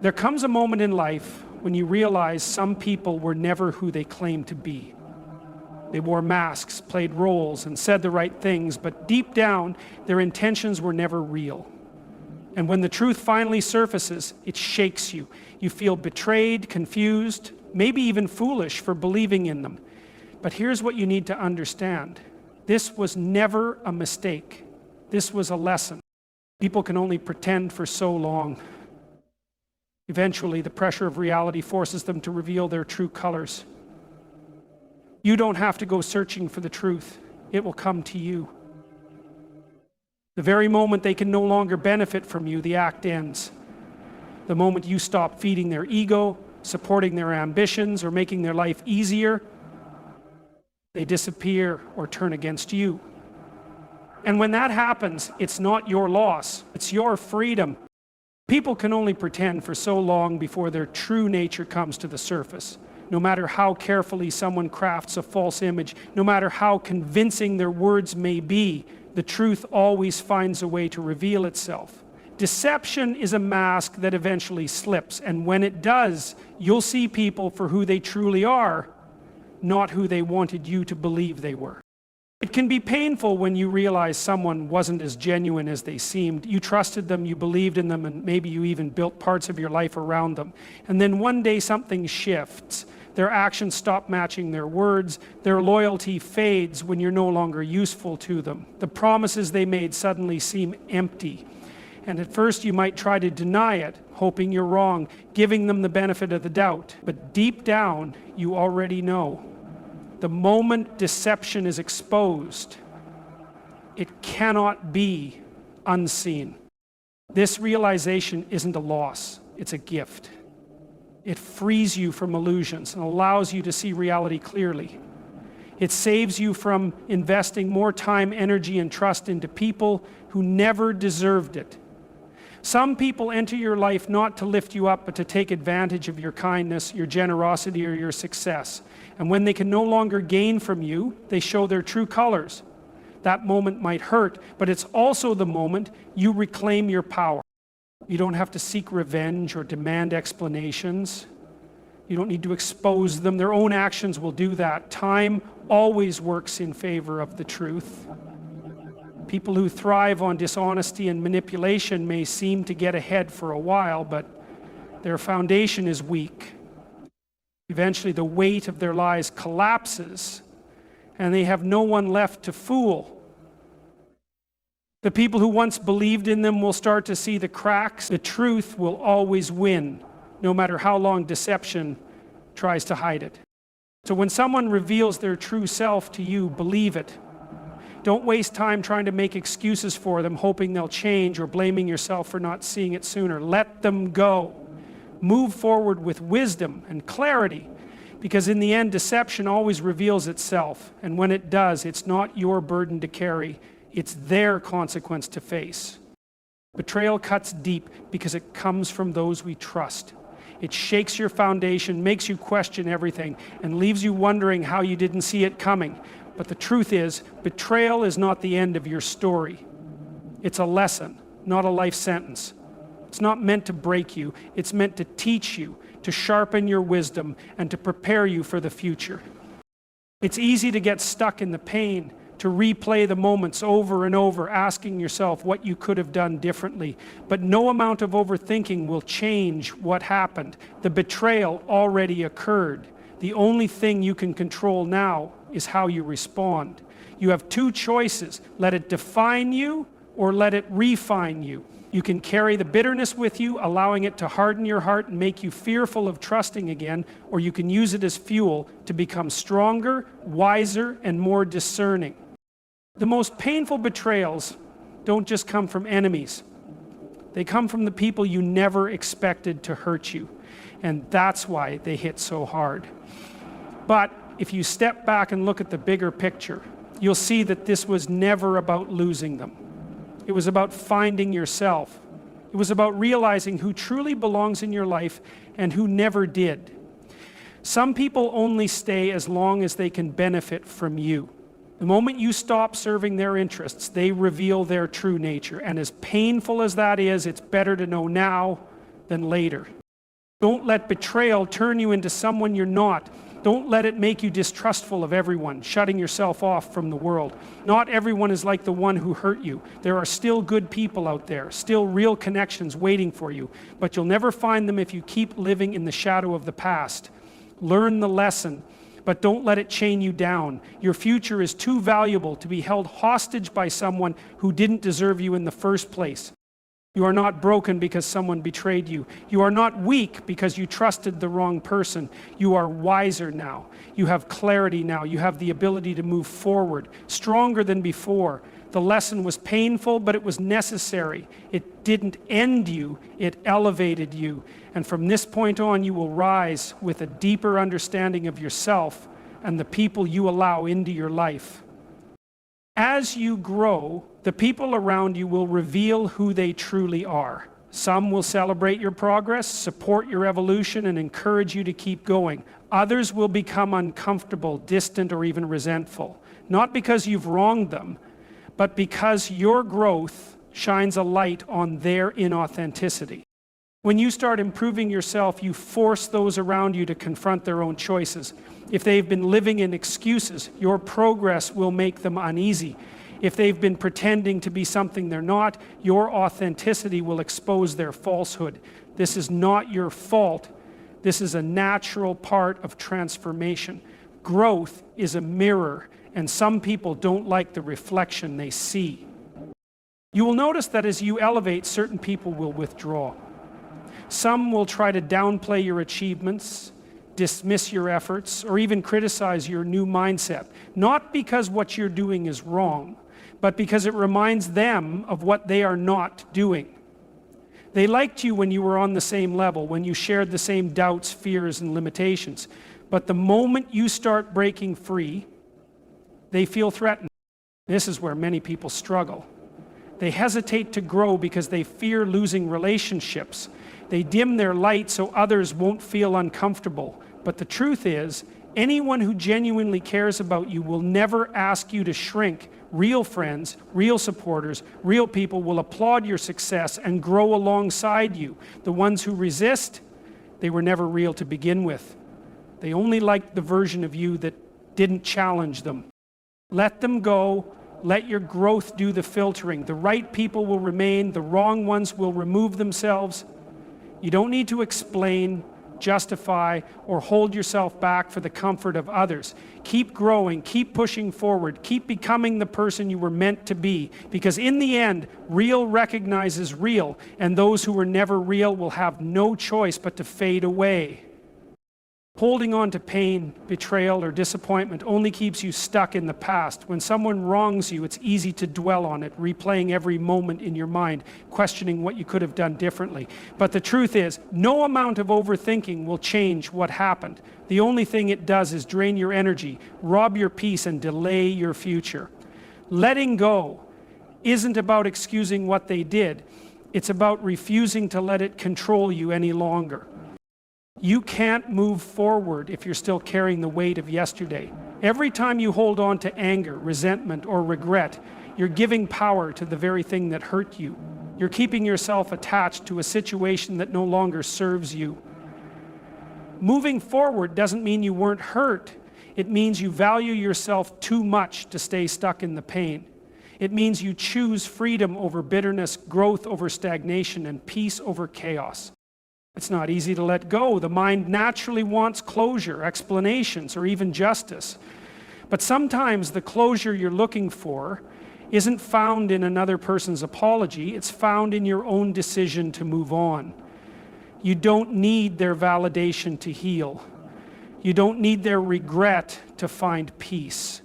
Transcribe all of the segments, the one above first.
There comes a moment in life when you realize some people were never who they claimed to be. They wore masks, played roles, and said the right things, but deep down, their intentions were never real. And when the truth finally surfaces, it shakes you. You feel betrayed, confused, maybe even foolish for believing in them. But here's what you need to understand. This was never a mistake. This was a lesson. People can only pretend for so long. Eventually, the pressure of reality forces them to reveal their true colors. You don't have to go searching for the truth. It will come to you. The very moment they can no longer benefit from you, the act ends. The moment you stop feeding their ego, supporting their ambitions, or making their life easier, they disappear or turn against you. And when that happens, it's not your loss, it's your freedom. People can only pretend for so long before their true nature comes to the surface. No matter how carefully someone crafts a false image, no matter how convincing their words may be, the truth always finds a way to reveal itself. Deception is a mask that eventually slips, and when it does, you'll see people for who they truly are, not who they wanted you to believe they were. It can be painful when you realize someone wasn't as genuine as they seemed. You trusted them, you believed in them, and maybe you even built parts of your life around them. And then one day something shifts. Their actions stop matching their words. Their loyalty fades when you're no longer useful to them. The promises they made suddenly seem empty. And at first you might try to deny it, hoping you're wrong, giving them the benefit of the doubt. But deep down, you already know. The moment deception is exposed, it cannot be unseen. This realization isn't a loss, it's a gift. It frees you from illusions and allows you to see reality clearly. It saves you from investing more time, energy, and trust into people who never deserved it. Some people enter your life not to lift you up, but to take advantage of your kindness, your generosity, or your success. And when they can no longer gain from you, they show their true colors. That moment might hurt, but it's also the moment you reclaim your power. You don't have to seek revenge or demand explanations. You don't need to expose them. Their own actions will do that. Time always works in favor of the truth. People who thrive on dishonesty and manipulation may seem to get ahead for a while, but their foundation is weak. Eventually, the weight of their lies collapses, and they have no one left to fool. The people who once believed in them will start to see the cracks. The truth will always win, no matter how long deception tries to hide it. So when someone reveals their true self to you, believe it. Don't waste time trying to make excuses for them, hoping they'll change, or blaming yourself for not seeing it sooner. Let them go. Move forward with wisdom and clarity, because in the end, deception always reveals itself. And when it does, it's not your burden to carry. It's their consequence to face. Betrayal cuts deep because it comes from those we trust. It shakes your foundation, makes you question everything, and leaves you wondering how you didn't see it coming. But the truth is, betrayal is not the end of your story. It's a lesson, not a life sentence. It's not meant to break you. It's meant to teach you, to sharpen your wisdom, and to prepare you for the future. It's easy to get stuck in the pain, to replay the moments over and over, asking yourself what you could have done differently. But no amount of overthinking will change what happened. The betrayal already occurred. The only thing you can control now is how you respond. You have two choices. Let it define you or let it refine you. You can carry the bitterness with you, allowing it to harden your heart and make you fearful of trusting again, or you can use it as fuel to become stronger, wiser, and more discerning. The most painful betrayals don't just come from enemies. They come from the people you never expected to hurt you. And that's why they hit so hard. But if you step back and look at the bigger picture, you'll see that this was never about losing them. It was about finding yourself. It was about realizing who truly belongs in your life and who never did. Some people only stay as long as they can benefit from you. The moment you stop serving their interests, they reveal their true nature. And as painful as that is, it's better to know now than later. Don't let betrayal turn you into someone you're not. Don't let it make you distrustful of everyone, shutting yourself off from the world. Not everyone is like the one who hurt you. There are still good people out there, still real connections waiting for you, but you'll never find them if you keep living in the shadow of the past. Learn the lesson, but don't let it chain you down. Your future is too valuable to be held hostage by someone who didn't deserve you in the first place. You are not broken because someone betrayed you. You are not weak because you trusted the wrong person. You are wiser now. You have clarity now. You have the ability to move forward, stronger than before. The lesson was painful, but it was necessary. It didn't end you, it elevated you. And from this point on, you will rise with a deeper understanding of yourself and the people you allow into your life. As you grow, the people around you will reveal who they truly are. Some will celebrate your progress, support your evolution, and encourage you to keep going. Others will become uncomfortable, distant, or even resentful. Not because you've wronged them, but because your growth shines a light on their inauthenticity. When you start improving yourself, you force those around you to confront their own choices. If they've been living in excuses, your progress will make them uneasy. If they've been pretending to be something they're not, your authenticity will expose their falsehood. This is not your fault. This is a natural part of transformation. Growth is a mirror, and some people don't like the reflection they see. You will notice that as you elevate, certain people will withdraw. Some will try to downplay your achievements, dismiss your efforts, or even criticize your new mindset. Not because what you're doing is wrong, but because it reminds them of what they are not doing. They liked you when you were on the same level, when you shared the same doubts, fears, and limitations. But the moment you start breaking free, they feel threatened. This is where many people struggle. They hesitate to grow because they fear losing relationships. They dim their light so others won't feel uncomfortable. But the truth is, anyone who genuinely cares about you will never ask you to shrink. Real friends, real supporters, real people will applaud your success and grow alongside you. The ones who resist, they were never real to begin with. They only liked the version of you that didn't challenge them. Let them go. Let your growth do the filtering. The right people will remain. The wrong ones will remove themselves. You don't need to explain, justify, or hold yourself back for the comfort of others. Keep growing, keep pushing forward, keep becoming the person you were meant to be, because in the end, real recognizes real, and those who were never real will have no choice but to fade away. Holding on to pain, betrayal, or disappointment only keeps you stuck in the past. When someone wrongs you, it's easy to dwell on it, replaying every moment in your mind, questioning what you could have done differently. But the truth is, no amount of overthinking will change what happened. The only thing it does is drain your energy, rob your peace, and delay your future. Letting go isn't about excusing what they did. It's about refusing to let it control you any longer. You can't move forward if you're still carrying the weight of yesterday. Every time you hold on to anger, resentment, or regret, you're giving power to the very thing that hurt you. You're keeping yourself attached to a situation that no longer serves you. Moving forward doesn't mean you weren't hurt. It means you value yourself too much to stay stuck in the pain. It means you choose freedom over bitterness, growth over stagnation, and peace over chaos. It's not easy to let go. The mind naturally wants closure, explanations, or even justice. But sometimes the closure you're looking for isn't found in another person's apology. It's found in your own decision to move on. You don't need their validation to heal. You don't need their regret to find peace.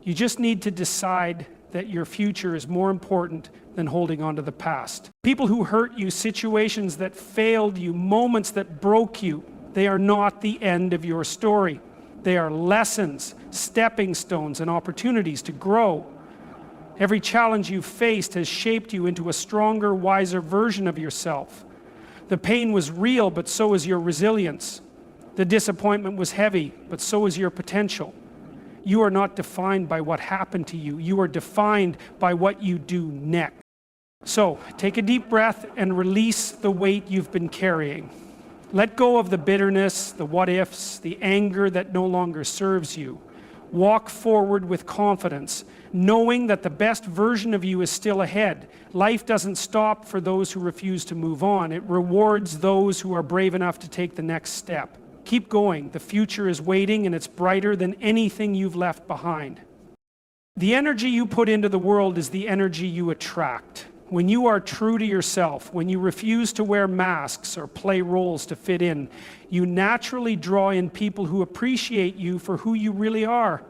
You just need to decide that your future is more important than holding on to the past. People who hurt you, situations that failed you, moments that broke you, they are not the end of your story. They are lessons, stepping stones, and opportunities to grow. Every challenge you've faced has shaped you into a stronger, wiser version of yourself. The pain was real, but so is your resilience. The disappointment was heavy, but so is your potential. You are not defined by what happened to you. You are defined by what you do next. So, take a deep breath and release the weight you've been carrying. Let go of the bitterness, the what ifs, the anger that no longer serves you. Walk forward with confidence, knowing that the best version of you is still ahead. Life doesn't stop for those who refuse to move on. It rewards those who are brave enough to take the next step. Keep going. The future is waiting, and it's brighter than anything you've left behind. The energy you put into the world is the energy you attract. When you are true to yourself, when you refuse to wear masks or play roles to fit in, you naturally draw in people who appreciate you for who you really are.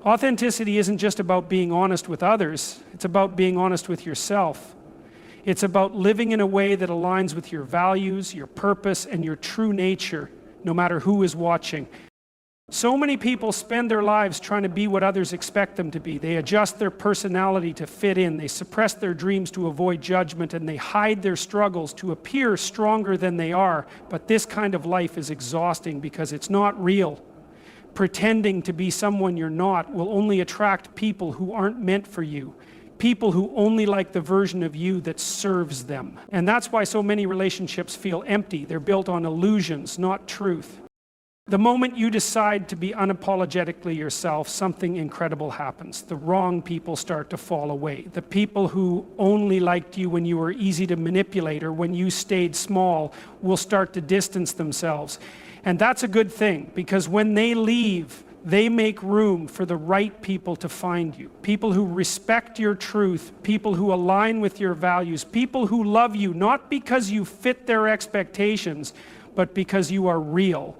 Authenticity isn't just about being honest with others, it's about being honest with yourself. It's about living in a way that aligns with your values, your purpose, and your true nature, no matter who is watching. So many people spend their lives trying to be what others expect them to be. They adjust their personality to fit in. They suppress their dreams to avoid judgment, and they hide their struggles to appear stronger than they are. But this kind of life is exhausting because it's not real. Pretending to be someone you're not will only attract people who aren't meant for you. People who only like the version of you that serves them. And that's why so many relationships feel empty. They're built on illusions, not truth. The moment you decide to be unapologetically yourself, something incredible happens. The wrong people start to fall away. The people who only liked you when you were easy to manipulate or when you stayed small will start to distance themselves. And that's a good thing, because when they leave, they make room for the right people to find you. People who respect your truth, people who align with your values, people who love you, not because you fit their expectations, but because you are real.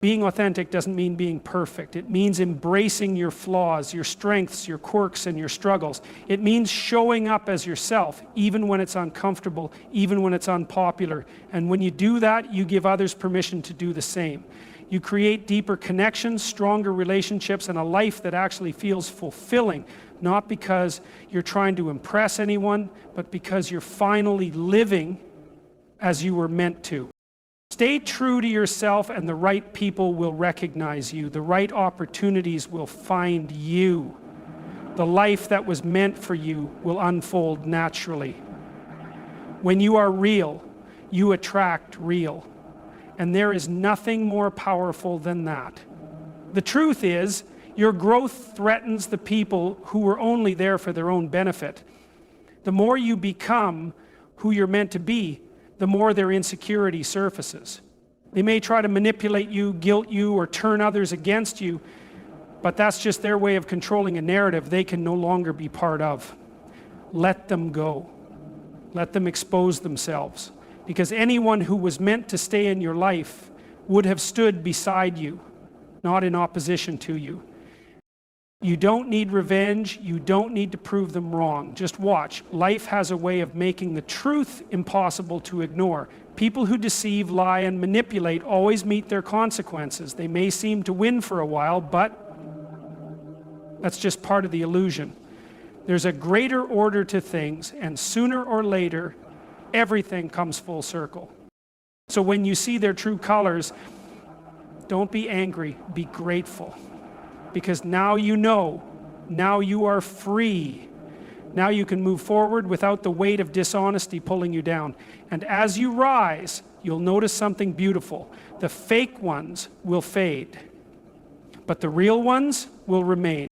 Being authentic doesn't mean being perfect. It means embracing your flaws, your strengths, your quirks, and your struggles. It means showing up as yourself, even when it's uncomfortable, even when it's unpopular. And when you do that, you give others permission to do the same. You create deeper connections, stronger relationships, and a life that actually feels fulfilling, not because you're trying to impress anyone, but because you're finally living as you were meant to. Stay true to yourself, and the right people will recognize you. The right opportunities will find you. The life that was meant for you will unfold naturally. When you are real, you attract real. And there is nothing more powerful than that. The truth is, your growth threatens the people who were only there for their own benefit. The more you become who you're meant to be, the more their insecurity surfaces. They may try to manipulate you, guilt you, or turn others against you, but that's just their way of controlling a narrative they can no longer be part of. Let them go. Let them expose themselves. Because anyone who was meant to stay in your life would have stood beside you, not in opposition to you. You don't need revenge. You don't need to prove them wrong. Just watch. Life has a way of making the truth impossible to ignore. People who deceive, lie, and manipulate always meet their consequences. They may seem to win for a while, but that's just part of the illusion. There's a greater order to things, and sooner or later, everything comes full circle. So when you see their true colors, don't be angry, be grateful. Because now you know, now you are free. Now you can move forward without the weight of dishonesty pulling you down. And as you rise, you'll notice something beautiful. The fake ones will fade, but the real ones will remain.